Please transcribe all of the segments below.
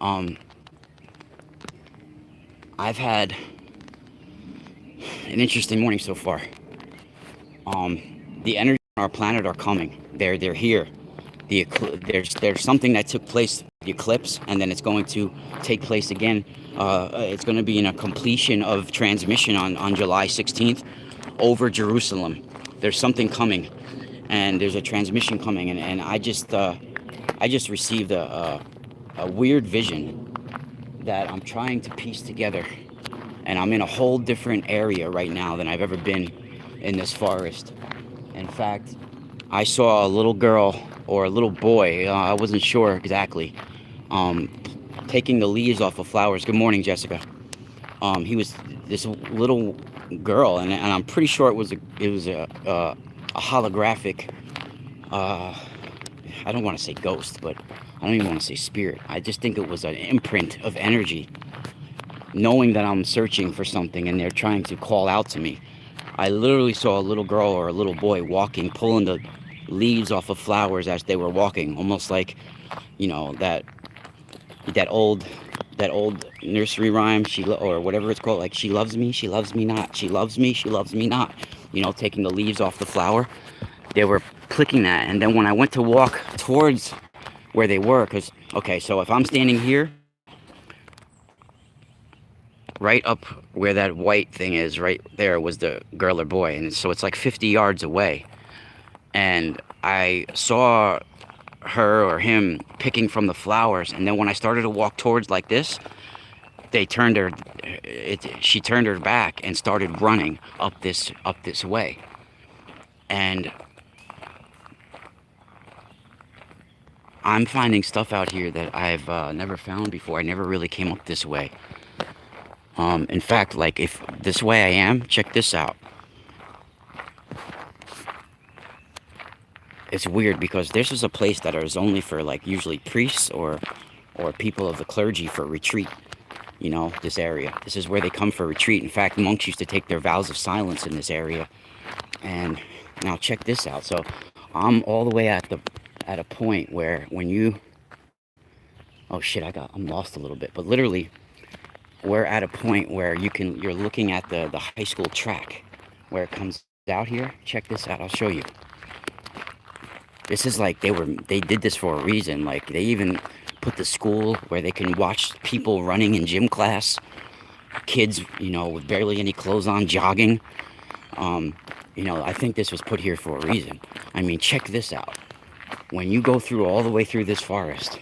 Um, I've had an interesting morning so far. The energy on our planet are coming. They're here. There's something that took place, the eclipse, and then it's going to take place again. It's going to be in a completion of transmission on July 16th over Jerusalem. There's something coming, and there's a transmission coming, and I just received a weird vision that I'm trying to piece together, and I'm in a whole different area right now than I've ever been in this forest. In fact, I saw a little girl or a little boy, I wasn't sure exactly, um, taking the leaves off of flowers. Good morning, Jessica. He was this little girl, and I'm pretty sure it was a holographic. Uh, I don't want to say ghost, but I don't even want to say spirit. I just think it was an imprint of energy, knowing that I'm searching for something and they're trying to call out to me. I literally saw a little girl or a little boy walking, pulling the leaves off of flowers as they were walking, almost like, that that old that old nursery rhyme, or whatever it's called, like she loves me not, she loves me, she loves me not. Taking the leaves off the flower. They were clicking that, and then when I went to walk towards where they were, because okay, so if I'm standing here, right up where that white thing is, right there was the girl or boy, and so it's like 50 yards away, and I saw her or him picking from the flowers, and then when I started to walk towards like this, they turned her she turned her back and started running up this way. And I'm finding stuff out here that I've never found before. I never really came up this way. In fact, like, if this way I am, check this out. It's weird because this is a place that is only for, like, usually priests or people of the clergy for retreat. This area. This is where they come for retreat. In fact, monks used to take their vows of silence in this area. And now check this out. So I'm all the way at a point where when you, oh shit, I'm lost a little bit, but literally we're at a point where you're looking at the high school track where it comes out here. Check this out. I'll show you. This is like they did this for a reason. Like, they even put the school where they can watch people running in gym class, kids, with barely any clothes on, jogging. I think this was put here for a reason. I mean, check this out. When you go through all the way through this forest,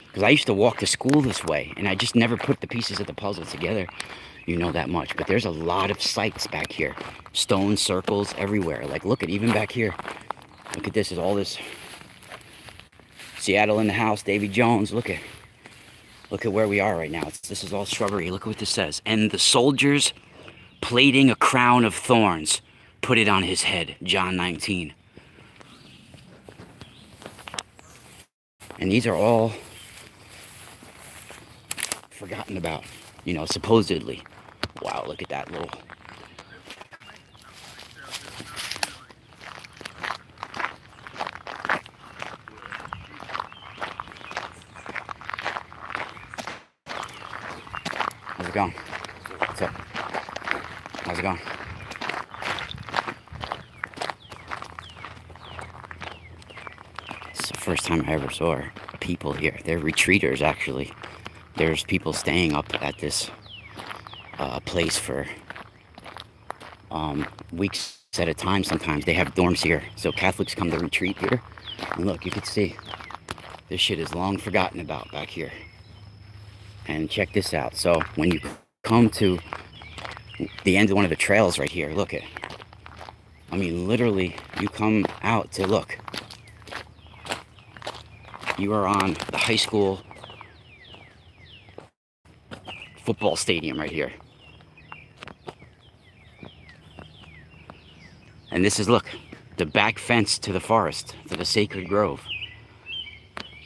because I used to walk to school this way, and I just never put the pieces of the puzzle together, that much. But there's a lot of sites back here. Stone circles everywhere. Like, look at, even back here. Look at this. Is all this Seattle in the house, Davy Jones. Look at where we are right now. This is all shrubbery. Look at what this says. And the soldiers plaiting a crown of thorns, put it on his head. John 19. And these are all forgotten about, supposedly. Wow, look at that little. How's it going? What's up? How's it going? It's the first time I ever saw people here. They're retreaters, actually. There's people staying up at this place for weeks at a time. Sometimes they have dorms here, so Catholics come to retreat here. And look, you can see this shit is long forgotten about back here. And check this out. So when you come to the end of one of the trails right here, look at, I mean, literally, you come out to look. You are on the high school football stadium right here. And this is, look, the back fence to the forest, to the sacred grove.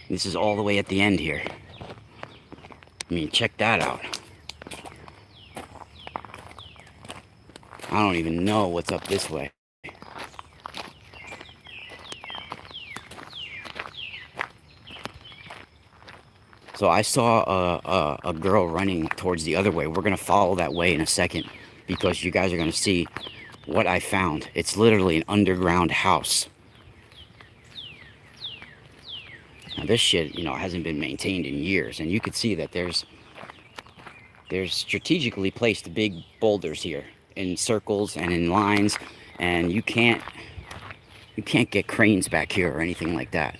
This is all the way at the end here. I mean, check that out. I don't even know what's up this way. So I saw a girl running towards the other way. We're going to follow that way in a second because you guys are going to see what I found. It's literally an underground house. Now this shit, hasn't been maintained in years, and you could see that there's strategically placed big boulders here in circles and in lines, and you can't get cranes back here or anything like that.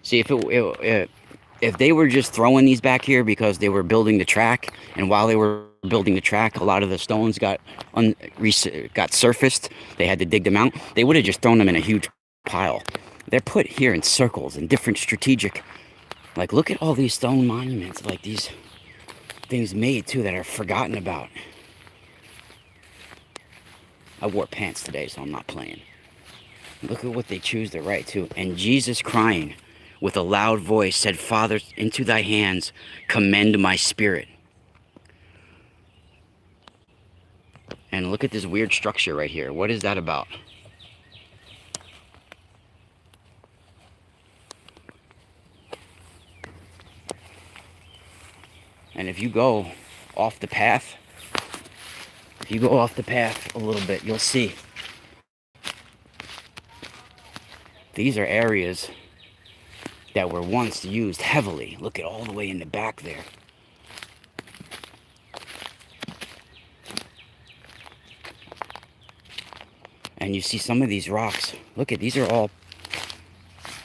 See, if they were just throwing these back here because they were building the track, and while they were building the track, a lot of the stones got surfaced. They had to dig them out. They would have just thrown them in a huge pile. They're put here in circles in different strategic. Like, look at all these stone monuments, like these things made too that are forgotten about. I wore pants today, so I'm not playing. Look at what they choose to write too. And Jesus crying with a loud voice said, Father, into thy hands commend my spirit. And look at this weird structure right here. What is that about? And if you go off the path, a little bit, you'll see these are areas that were once used heavily. Look at all the way in the back there. And you see some of these rocks. Look at,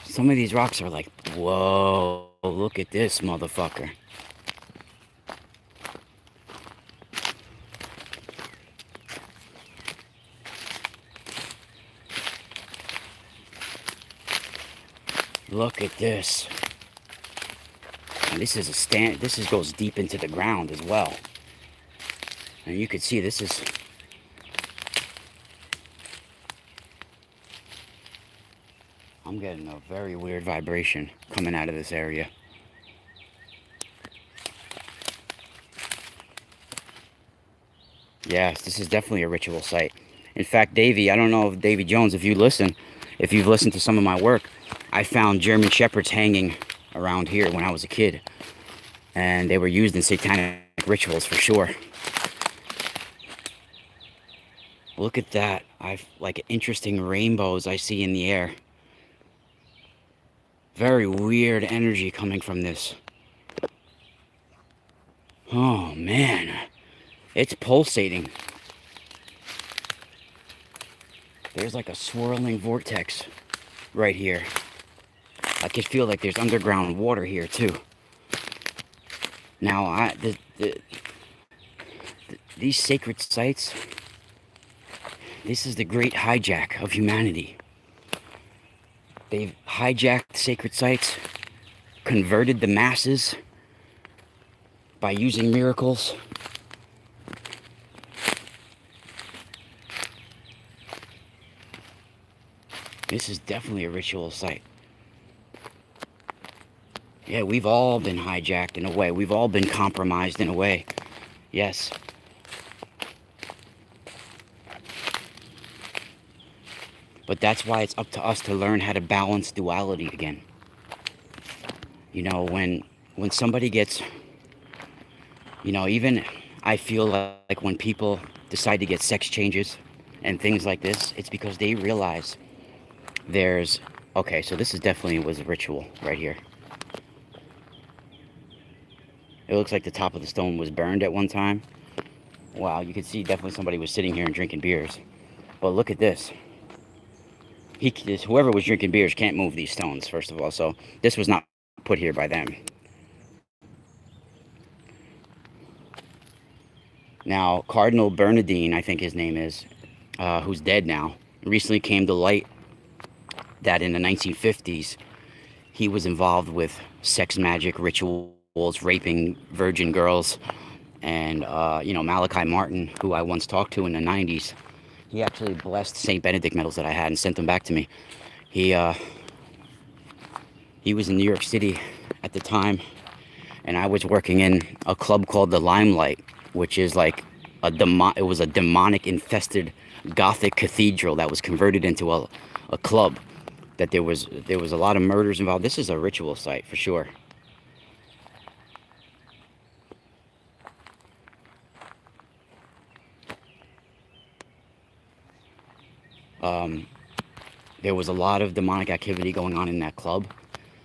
some of these rocks are like, whoa, look at this motherfucker. Look at this. And this is this goes deep into the ground as well. And you can see this is, I'm getting a very weird vibration coming out of this area. Yes, this is definitely a ritual site. In fact, Davey, I don't know if Davy Jones, if you've listened to some of my work, I found German Shepherds hanging around here when I was a kid. And they were used in satanic rituals for sure. Look at that. I've like interesting rainbows I see in the air. Very weird energy coming from this. Oh man, it's pulsating. There's like a swirling vortex right here. I can feel like there's underground water here too. Now, these sacred sites, this is the great hijack of humanity. They've hijacked sacred sites, converted the masses by using miracles. This is definitely a ritual site. Yeah, we've all been hijacked in a way. We've all been compromised in a way. Yes. But that's why it's up to us to learn how to balance duality again. You know, when somebody gets, even I feel like when people decide to get sex changes and things like this, it's because they realize okay, so this definitely was a ritual right here. It looks like the top of the stone was burned at one time. Wow, you can see definitely somebody was sitting here and drinking beers. But look at this. Whoever was drinking beers can't move these stones, first of all. So this was not put here by them. Now, Cardinal Bernardine, I think his name is, who's dead now, recently came to light that in the 1950s, he was involved with sex magic rituals, raping virgin girls. And, Malachi Martin, who I once talked to in the 90s, he actually blessed St. Benedict medals that I had and sent them back to me. He was in New York City at the time, and I was working in a club called the Limelight, which is like it was a demonic infested Gothic cathedral that was converted into a club. That there was a lot of murders involved. This is a ritual site for sure. There was a lot of demonic activity going on in that club,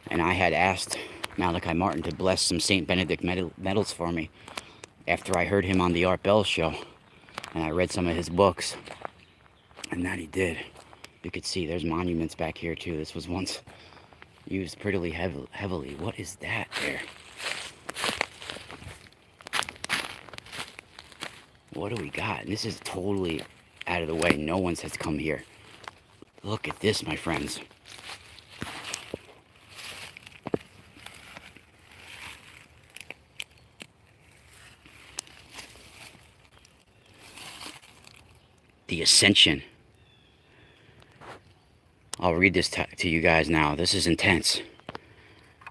and I had asked Malachi Martin to bless some Saint Benedict medals for me after I heard him on the Art Bell show, and I read some of his books, and that he did. You could see there's monuments back here too. This was once used pretty heavily. What is that there? What do we got? And this is totally out of the way. No one's has come here. Look at this, my friends. The Ascension. I'll read this to you guys now. This is intense.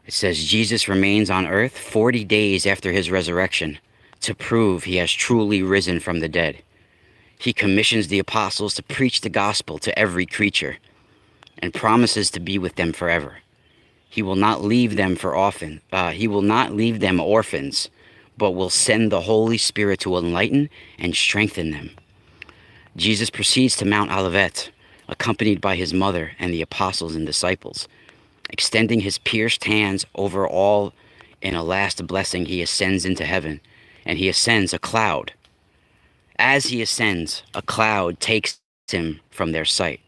It says, Jesus remains on earth 40 days after his resurrection to prove he has truly risen from the dead. He commissions the apostles to preach the gospel to every creature and promises to be with them forever. He will not leave them orphans, but will send the Holy Spirit to enlighten and strengthen them. Jesus proceeds to Mount Olivet, accompanied by his mother and the apostles and disciples. Extending his pierced hands over all in a last blessing, he ascends into heaven, and he ascends a cloud. As he ascends, a cloud takes him from their sight.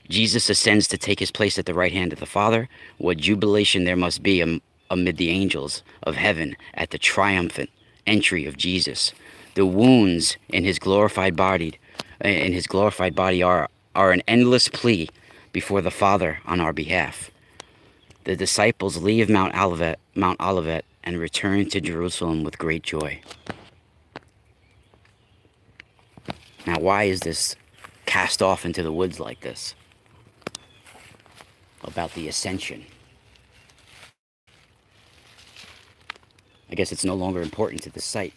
Jesus ascends to take his place at the right hand of the Father. What jubilation there must be amid the angels of heaven at the triumphant entry of Jesus. The wounds in his glorified body are an endless plea before the Father on our behalf. The disciples leave Mount Olivet and return to Jerusalem with great joy. Now, why is this cast off into the woods like this? About the ascension. I guess it's no longer important to the site.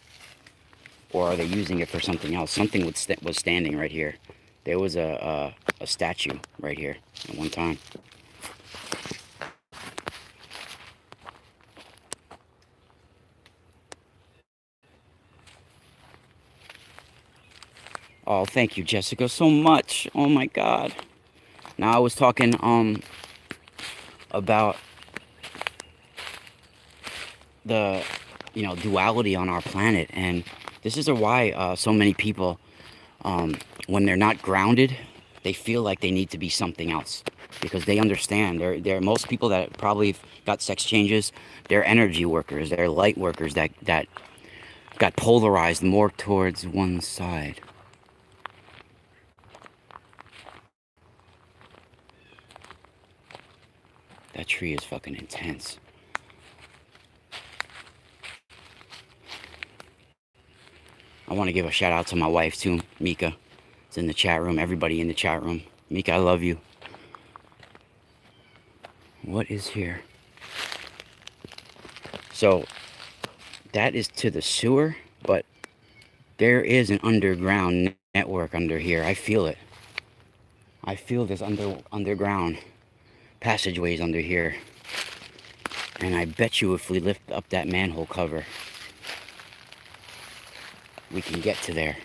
Or are they using it for something else? Something was standing right here. There was a statue right here at one time. Oh, thank you, Jessica, so much. Oh my God. Now I was talking about the duality on our planet, and this is why so many people, when they're not grounded, they feel like they need to be something else, because they understand they're most people that probably got sex changes, they're energy workers, they're light workers that got polarized more towards one side. That tree is fucking intense. I want to give a shout out to my wife too, Mika. It's in the chat room. Everybody in the chat room. Mika, I love you. What is here? So, that is to the sewer, but there is an underground network under here. I feel it. I feel this underground passageways under here. And I bet you if we lift up that manhole cover, we can get to there.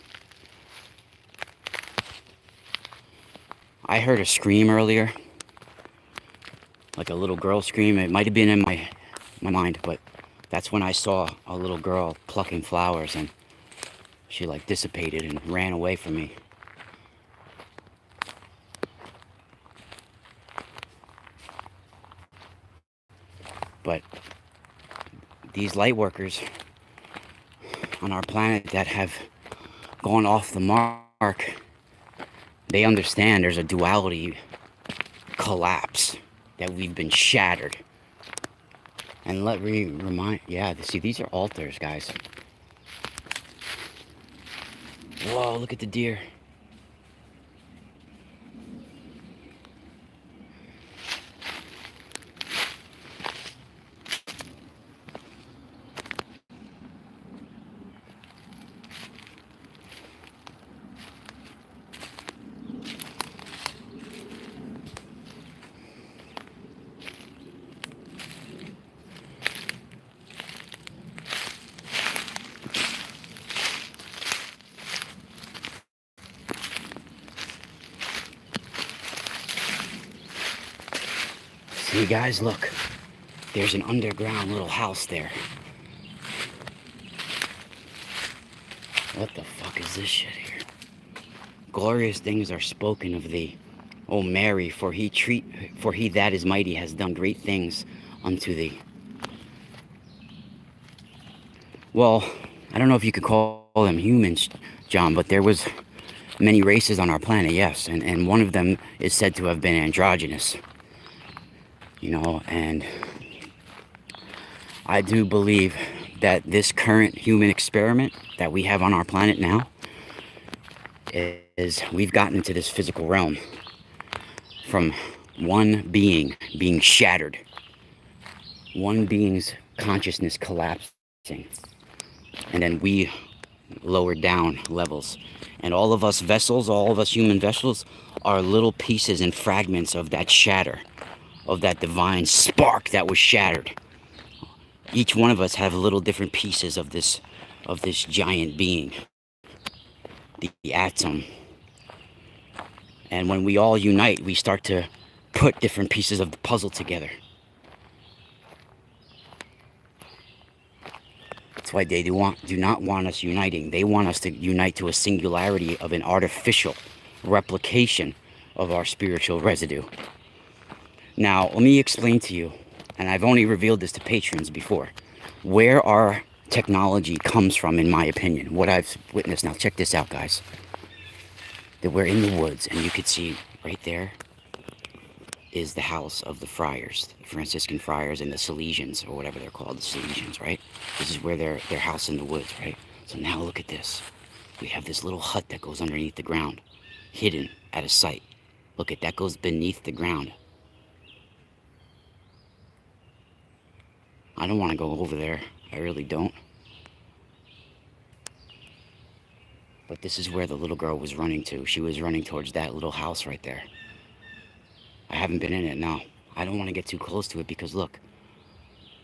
I heard a scream earlier. Like a little girl scream. It might have been in my mind, but that's when I saw a little girl plucking flowers, and she like dissipated and ran away from me. But these light workers on our planet that have gone off the mark, they understand there's a duality collapse, that we've been shattered. And let me remind, see, these are altars, guys. Whoa, look at the deer. See, guys, look. There's an underground little house there. What the fuck is this shit here? Glorious things are spoken of thee, O Mary, for he that is mighty has done great things unto thee. Well, I don't know if you could call them humans, John, but there was many races on our planet, yes, and one of them is said to have been androgynous. You know, and I do believe that this current human experiment that we have on our planet now is we've gotten into this physical realm from one being shattered, one being's consciousness collapsing, and then we lowered down levels, and all of us vessels, all of us human vessels, are little pieces and fragments of that shatter, of that divine spark that was shattered. Each one of us have little different pieces of this giant being, the atom. And when we all unite, we start to put different pieces of the puzzle together. That's why they do not want us uniting. They want us to unite to a singularity of an artificial replication of our spiritual residue. Now, let me explain to you, and I've only revealed this to patrons before, where our technology comes from, in my opinion, what I've witnessed. Now, check this out, guys. That we're in the woods, and you could see right there is the house of the friars, the Franciscan friars and the Salesians, or whatever they're called, the Salesians, right? This is where their house in the woods, right? So now look at this. We have this little hut that goes underneath the ground, hidden at a site. Look at that, goes beneath the ground. I don't want to go over there. I really don't. But this is where the little girl was running to. She was running towards that little house right there. I haven't been in it, no. I don't want to get too close to it because look,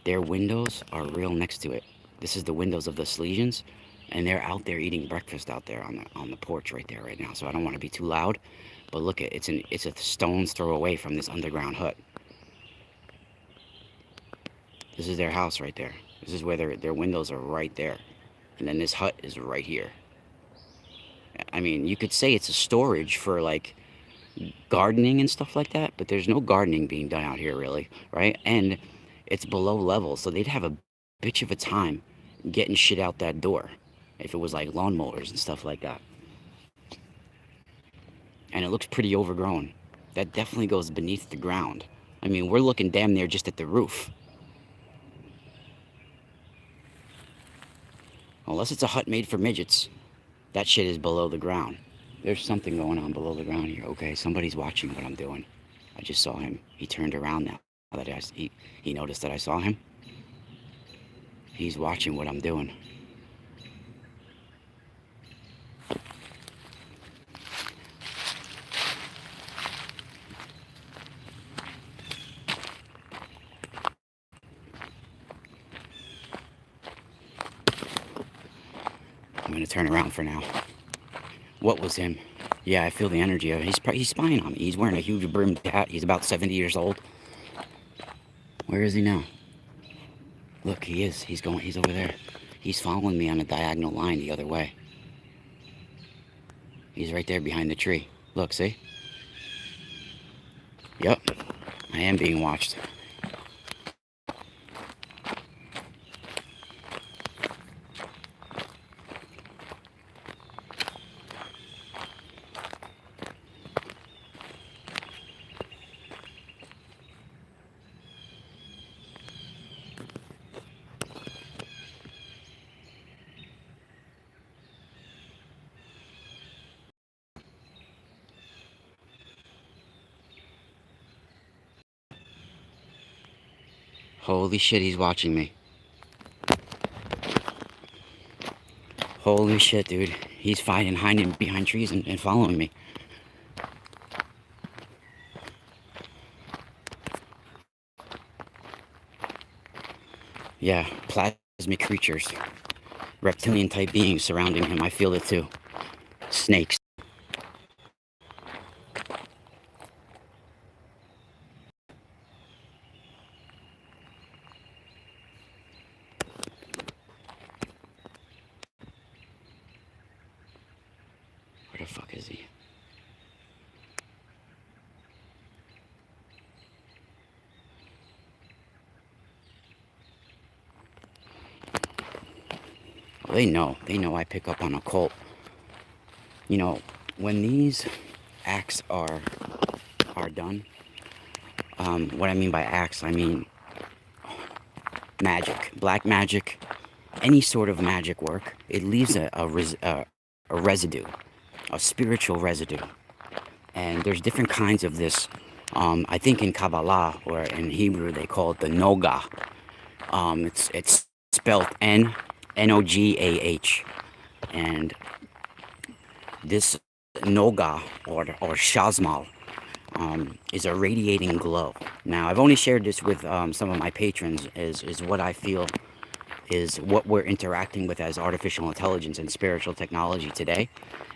their windows are real next to it. This is the windows of the Salesians, and they're out there eating breakfast out there on the porch right there right now. So I don't want to be too loud, but look, it's a stone's throw away from this underground hut. This is their house right there. This is where their windows are right there, and then this hut is right here. I mean, you could say it's a storage for like gardening and stuff like that, but there's no gardening being done out here really, right? And it's below level, so they'd have a bitch of a time getting shit out that door if it was like lawnmowers and stuff like that. And it looks pretty overgrown. That definitely goes beneath the ground. I mean, we're looking damn near just at the roof. Unless it's a hut made for midgets, that shit is below the ground. There's something going on below the ground here. Okay, somebody's watching what I'm doing. I just saw him. He turned around now that he noticed that I saw him. He's watching what I'm doing. I'm gonna turn around for now. What was him? Yeah, I feel the energy of it. He's spying on me. He's wearing a huge brimmed hat. He's about 70 years old. Where is he now? Look, he is. He's over there. He's following me on a diagonal line the other way. He's right there behind the tree. Look, see? Yep. I am being watched. Holy shit, he's watching me. Holy shit, dude. He's hiding behind trees and following me. Yeah, plasmic creatures. Reptilian type beings surrounding him. I feel it too. Snakes. is he? Well, they know I pick up on occult. You know, when these acts are done, what I mean by acts, I mean magic, black magic, any sort of magic work. It leaves a residue, a spiritual residue. And there's different kinds of this. I think in Kabbalah or in Hebrew they call it the Noga. It's spelled Nogah, and this Noga or Shazmal is a radiating glow. Now I've only shared this with some of my patrons. Is what I feel is what we're interacting with as artificial intelligence and spiritual technology today.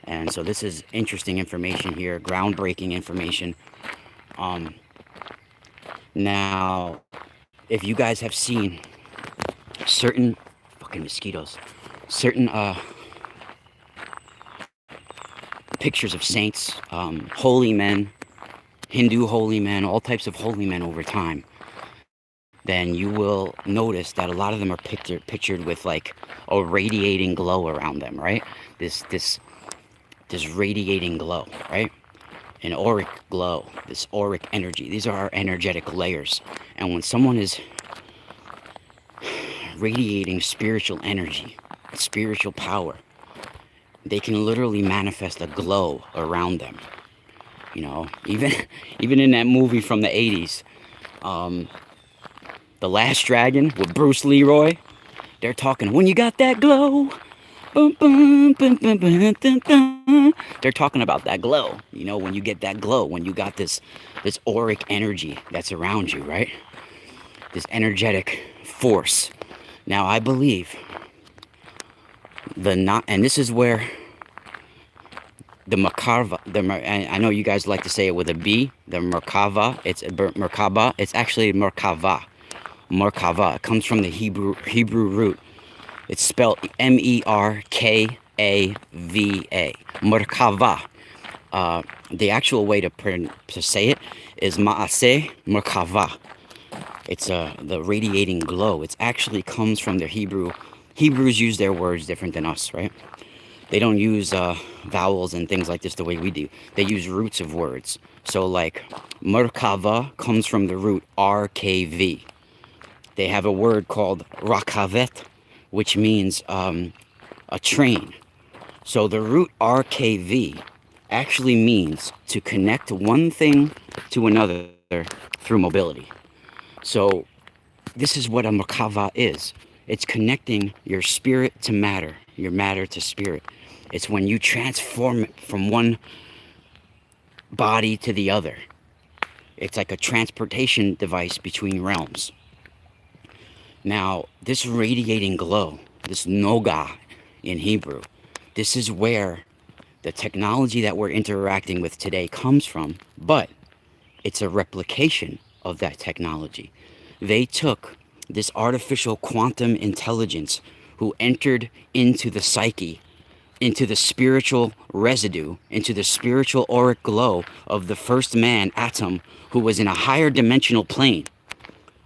And so this is interesting information here, groundbreaking information. Now, if you guys have seen certain fucking mosquitoes, certain pictures of saints, holy men, Hindu holy men, all types of holy men over time, then you will notice that a lot of them are pictured with like a radiating glow around them, right? This radiating glow, right? An auric glow, this auric energy. These are our energetic layers. And when someone is radiating spiritual energy, spiritual power, they can literally manifest a glow around them. You know, even in that movie from the 80s, The Last Dragon with Bruce Leroy, they're talking, when you got that glow, boom, boom, boom, boom, boom, boom, boom. They're talking about that glow. You know, when you get that glow, when you got this auric energy that's around you, right? This energetic force. Now, I believe and this is where the Merkava, I know you guys like to say it with a B, the Merkava, it's Merkaba, it's actually Merkava. Merkava, it comes from the Hebrew root. It's spelled Merkava. Merkava. The actual way to say it is Maaseh Merkava. It's the radiating glow. It actually comes from the Hebrew. Hebrews use their words different than us, right? They don't use vowels and things like this the way we do. They use roots of words. So like Merkava comes from the root RKV. They have a word called Rakavet, which means a train. So the root RKV actually means to connect one thing to another through mobility. So this is what a Merkava is. It's connecting your spirit to matter, your matter to spirit. It's when you transform it from one body to the other. It's like a transportation device between realms. Now, this radiating glow, this Noga in Hebrew, this is where the technology that we're interacting with today comes from, but it's a replication of that technology. They took this artificial quantum intelligence who entered into the psyche, into the spiritual residue, into the spiritual auric glow of the first man, Atom, who was in a higher dimensional plane,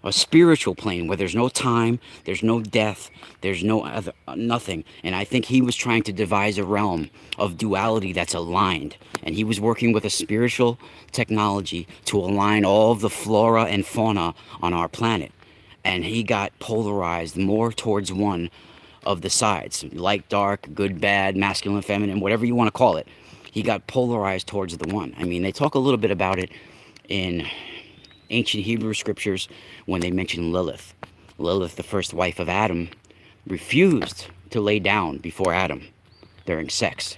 a spiritual plane where there's no time, there's no death, there's no other, nothing. And I think he was trying to devise a realm of duality that's aligned. And he was working with a spiritual technology to align all of the flora and fauna on our planet. And he got polarized more towards one of the sides, light, dark, good, bad, masculine, feminine, whatever you want to call it. He got polarized towards the one. I mean, they talk a little bit about it in ancient Hebrew scriptures when they mention Lilith. Lilith, the first wife of Adam, refused to lay down before Adam during sex.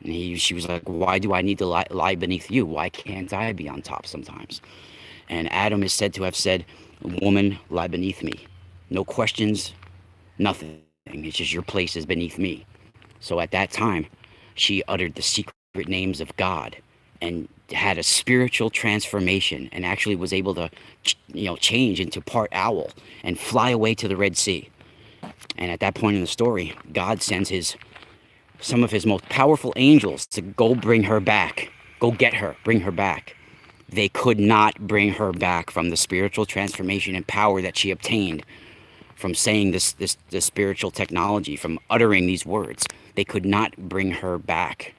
And she was like, why do I need to lie beneath you? Why can't I be on top sometimes? And Adam is said to have said, woman, lie beneath me. No questions, nothing. It's just your place is beneath me. So at that time, she uttered the secret names of God and had a spiritual transformation and actually was able to, change into part owl and fly away to the Red Sea. And at that point in the story, God sends his some of his most powerful angels to go bring her back, go get her, bring her back. They could not bring her back from the spiritual transformation and power that she obtained from saying this spiritual technology, from uttering these words. They could not bring her back.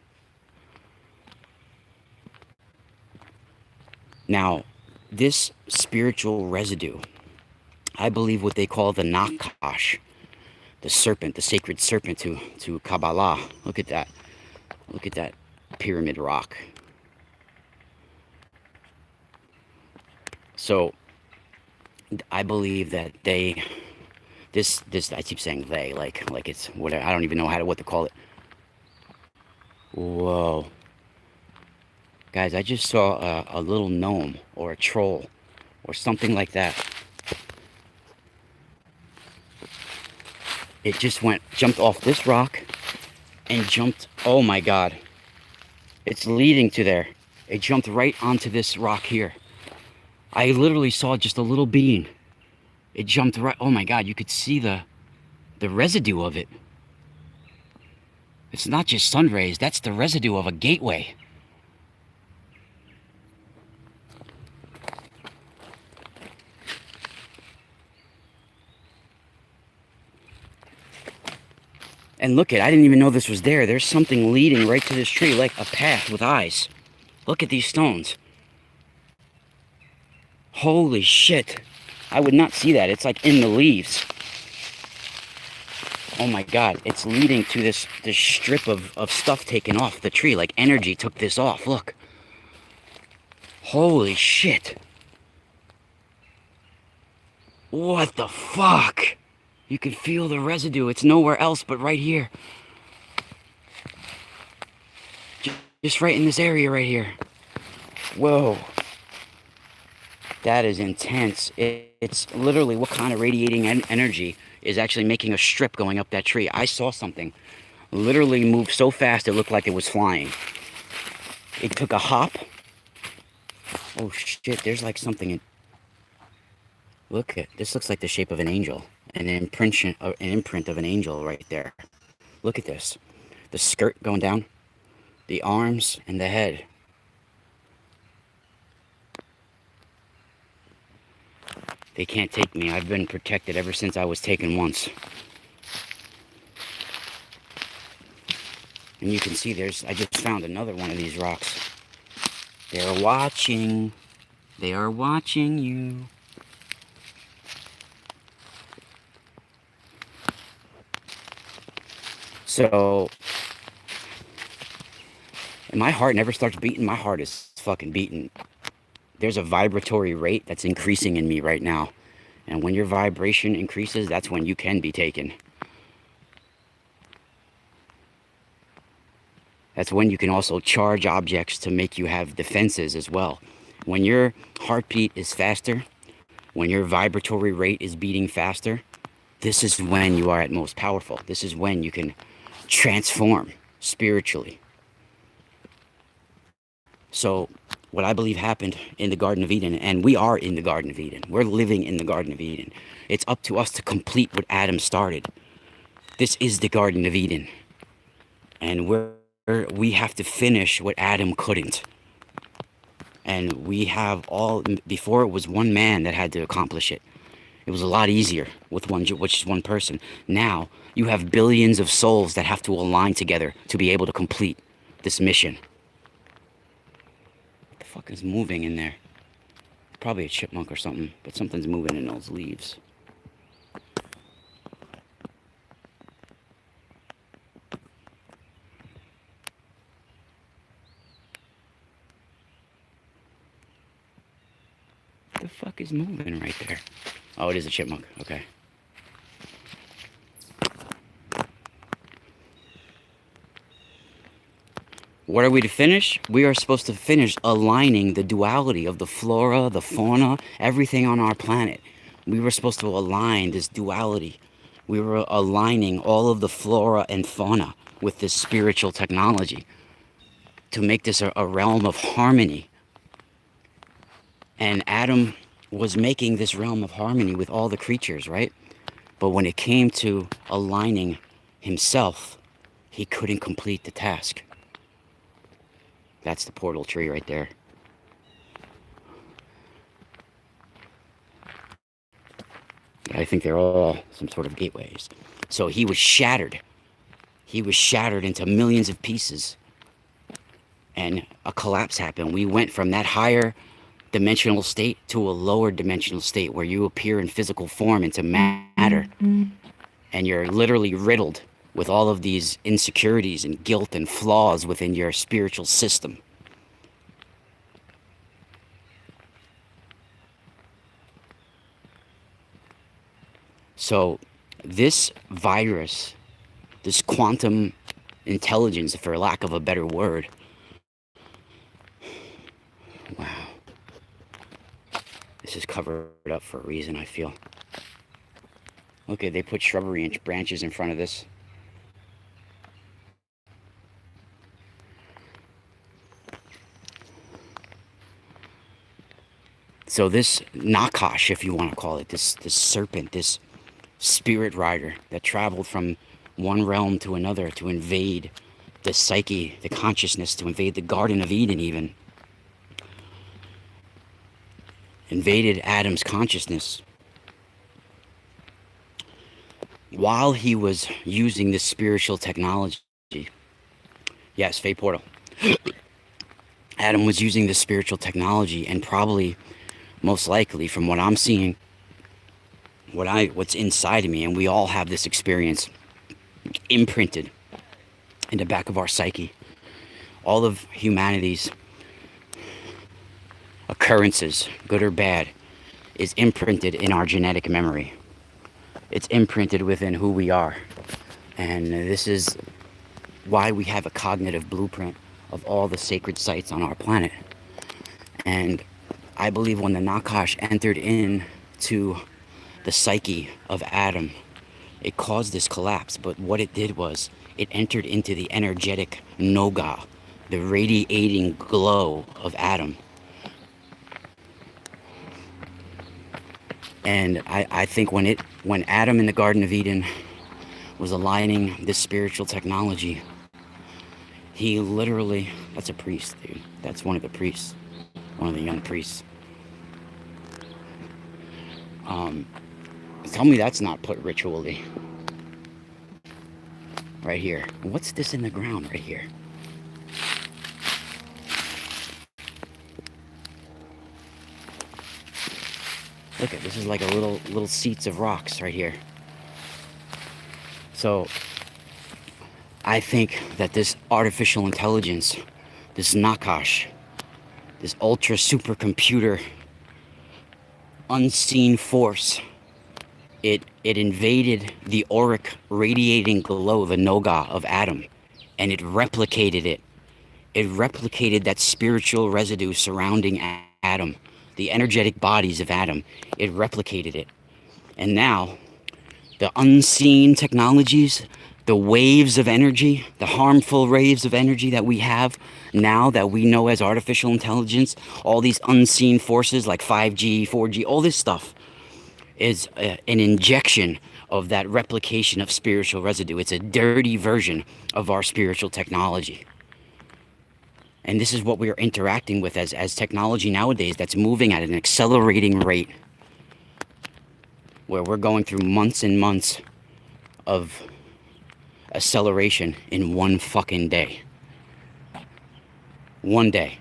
Now, this spiritual residue, I believe what they call the Nakash, the serpent, the sacred serpent to Kabbalah. Look at that. Look at that pyramid rock. So I believe that this I keep saying they, like it's whatever, I don't even know what to call it. Whoa. Guys, I just saw a little gnome or a troll or something like that. It just jumped off this rock and jumped, oh my God. It's leading to there. It jumped right onto this rock here. I literally saw just a little being. It jumped right, oh my God, you could see the residue of it. It's not just sun rays, that's the residue of a gateway. And look I didn't even know this was there. There's something leading right to this tree, like a path with eyes. Look at these stones. Holy shit. I would not see that. It's like in the leaves. Oh my God. It's leading to this strip of stuff taken off the tree. Like energy took this off. Look. Holy shit. What the fuck? You can feel the residue. It's nowhere else but right here. Just right in this area right here. Whoa. That is intense. It's literally what kind of radiating energy is actually making a strip going up that tree. I saw something literally move so fast it looked like it was flying. It took a hop. Oh shit, there's like something in... Look at this. Looks like the shape of an angel. An imprint of an angel right there. Look at this. The skirt going down. The arms and the head. They can't take me. I've been protected ever since I was taken once. And you can see I just found another one of these rocks. They're watching. They are watching you. So, and my heart never starts beating. My heart is fucking beating. There's a vibratory rate that's increasing in me right now. And when your vibration increases, that's when you can be taken. That's when you can also charge objects to make you have defenses as well. When your heartbeat is faster, when your vibratory rate is beating faster, this is when you are at most powerful. This is when you can transform spiritually. So what I believe happened in the Garden of Eden, and we are in the Garden of Eden. We're living in the Garden of Eden. It's up to us to complete what Adam started. This is the Garden of Eden. And we have to finish what Adam couldn't. And we have before it was one man that had to accomplish it. It was a lot easier with just one person. Now you have billions of souls that have to align together to be able to complete this mission. What the fuck is moving in there? Probably a chipmunk or something, but something's moving in those leaves. What the fuck is moving right there? Oh, it is a chipmunk. Okay. What are we to finish? We are supposed to finish aligning the duality of the flora, the fauna, everything on our planet. We were supposed to align this duality. We were aligning all of the flora and fauna with this spiritual technology to make this a realm of harmony. And Adam was making this realm of harmony with all the creatures, right? But when it came to aligning himself, he couldn't complete the task. That's the portal tree right there. I think they're all some sort of gateways. So he was shattered. He was shattered into millions of pieces. And a collapse happened. We went from that higher dimensional state to a lower dimensional state where you appear in physical form into matter. And you're literally riddled with all of these insecurities and guilt and flaws within your spiritual system. So this virus, this quantum intelligence, for lack of a better word, wow, this is covered up for a reason, I feel. Okay, they put shrubbery and branches in front of this. So this Nakash, if you want to call it, this serpent, this spirit rider that traveled from one realm to another to invade the psyche, the consciousness, to invade the Garden of Eden even. Invaded Adam's consciousness. While he was using this spiritual technology. Yes, Fate Portal. Adam was using this spiritual technology, and probably, most likely, from what I'm seeing, what's inside of me, and we all have this experience imprinted in the back of our psyche. All of humanity's occurrences, good or bad, is imprinted in our genetic memory. It's imprinted within who we are. And this is why we have a cognitive blueprint of all the sacred sites on our planet. And I believe when the Nakash entered into the psyche of Adam, it caused this collapse. But what it did was it entered into the energetic Noga, the radiating glow of Adam. And I think when Adam in the Garden of Eden was aligning this spiritual technology, he literally, that's a priest, dude. That's one of the priests, one of the young priests. Tell me that's not put ritually. Right here. What's this in the ground right here? Look at this is like a little seats of rocks right here. So I think that this artificial intelligence, this Nakash, this ultra supercomputer, unseen force, it invaded the auric radiating glow, the Noga of Adam, and it replicated it. It replicated that spiritual residue surrounding Adam, the energetic bodies of Adam. It replicated it. And now, the unseen technologies, the waves of energy, the harmful waves of energy that we have now that we know as artificial intelligence, all these unseen forces like 5G, 4G, all this stuff is an injection of that replication of spiritual residue. It's a dirty version of our spiritual technology. And this is what we are interacting with as technology nowadays that's moving at an accelerating rate, where we're going through months and months of acceleration in one fucking day. One day.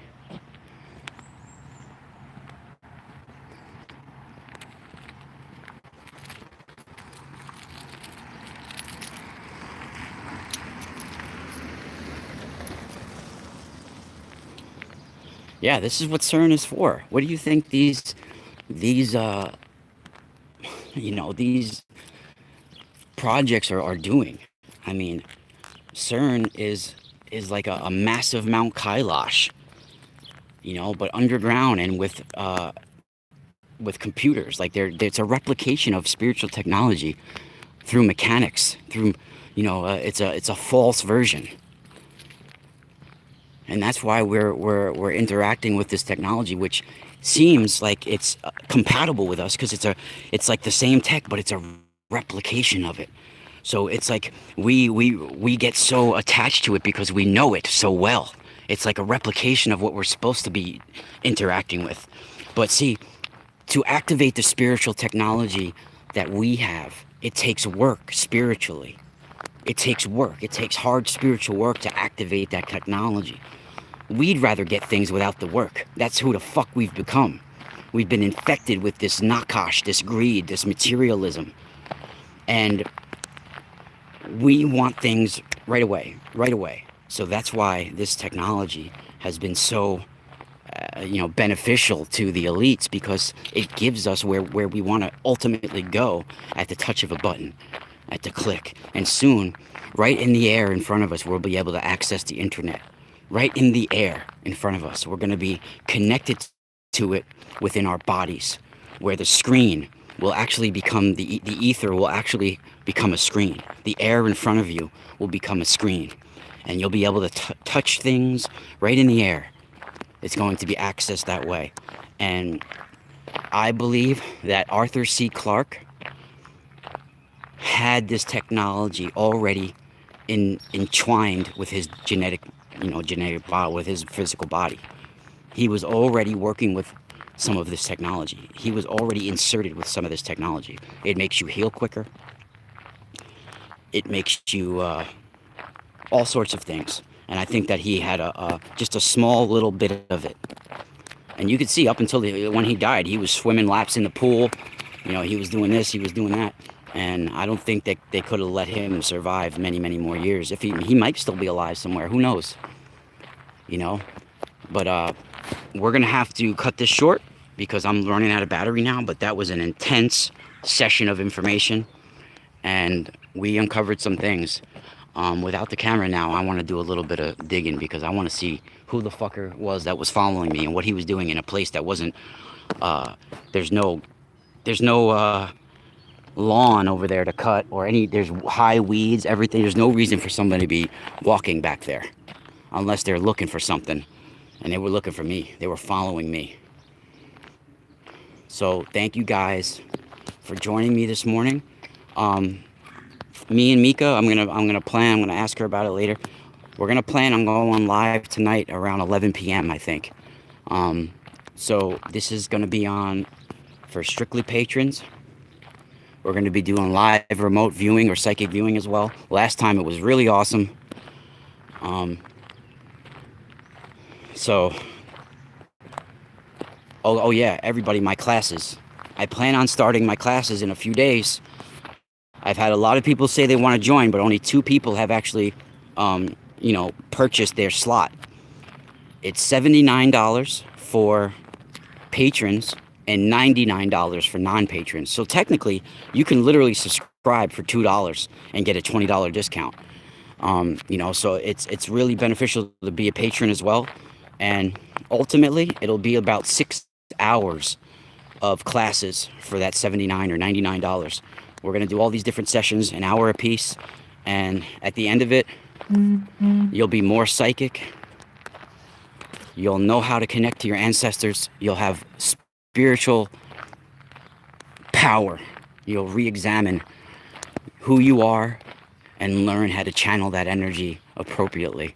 Yeah, this is what CERN is for. What do you think these projects are doing? I mean, CERN is like a massive Mount Kailash, but underground and with computers. Like it's a replication of spiritual technology through mechanics, through it's a false version. And that's why we're interacting with this technology, which seems like it's compatible with us, because it's like the same tech, but it's a replication of it. So it's like we get so attached to it because we know it so well. It's like a replication of what we're supposed to be interacting with. But see, to activate the spiritual technology that we have, it takes work spiritually. It takes work. It takes hard spiritual work to activate that technology. We'd rather get things without the work. That's who the fuck we've become. We've been infected with this nakash, this greed, this materialism. And we want things right away, right away. So that's why this technology has been so, beneficial to the elites, because it gives us where we want to ultimately go at the touch of a button, at the click. And soon, right in the air in front of us, we'll be able to access the internet. Right in the air in front of us. We're going to be connected to it within our bodies, where the screen will actually become, the ether will actually become a screen. The air in front of you will become a screen. And you'll be able to touch things right in the air. It's going to be accessed that way. And I believe that Arthur C. Clarke had this technology already entwined with his genetic body, with his physical body. He was already working with some of this technology. He was already inserted with some of this technology. It makes you heal quicker. It makes you all sorts of things. And I think that he had just a small little bit of it. And you could see up until when he died, he was swimming laps in the pool. He was doing this, he was doing that. And I don't think that they could have let him survive many, many more years. If he might still be alive somewhere. Who knows? But we're going to have to cut this short because I'm running out of battery now. But that was an intense session of information. And we uncovered some things. Without the camera now, I want to do a little bit of digging because I want to see who the fucker was that was following me and what he was doing in a place that wasn't... There's no lawn over there to cut, or there's high weeds, everything. There's no reason for somebody to be walking back there unless they're looking for something. And they were looking for me. They were following me. So thank you guys for joining me this morning. Me and Mika, I'm gonna ask her about it later. We're gonna plan on going live tonight around 11 p.m. I think. So this is gonna be on for strictly patrons. We're going to be doing live remote viewing or psychic viewing as well. Last time it was really awesome. Oh yeah, everybody, my classes. I plan on starting my classes in a few days. I've had a lot of people say they want to join, but only 2 people have actually, purchased their slot. It's $79 for patrons and $99 for non-patrons. So technically, you can literally subscribe for $2 and get a $20 discount. So it's really beneficial to be a patron as well. And ultimately, it'll be about 6 hours of classes for that $79 or $99. We're going to do all these different sessions, an hour apiece. And at the end of it, you'll be more psychic. You'll know how to connect to your ancestors. You'll have spiritual power. You'll re-examine who you are and learn how to channel that energy appropriately.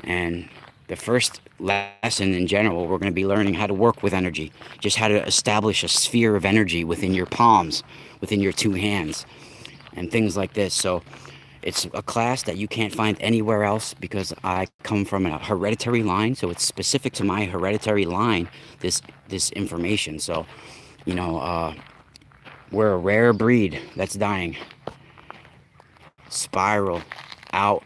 And the first lesson in general, we're going to be learning how to work with energy, just how to establish a sphere of energy within your palms, within your 2 hands, and things like this. So it's a class that you can't find anywhere else because I come from a hereditary line, so it's specific to my hereditary line, this information. So, we're a rare breed that's dying. Spiral out.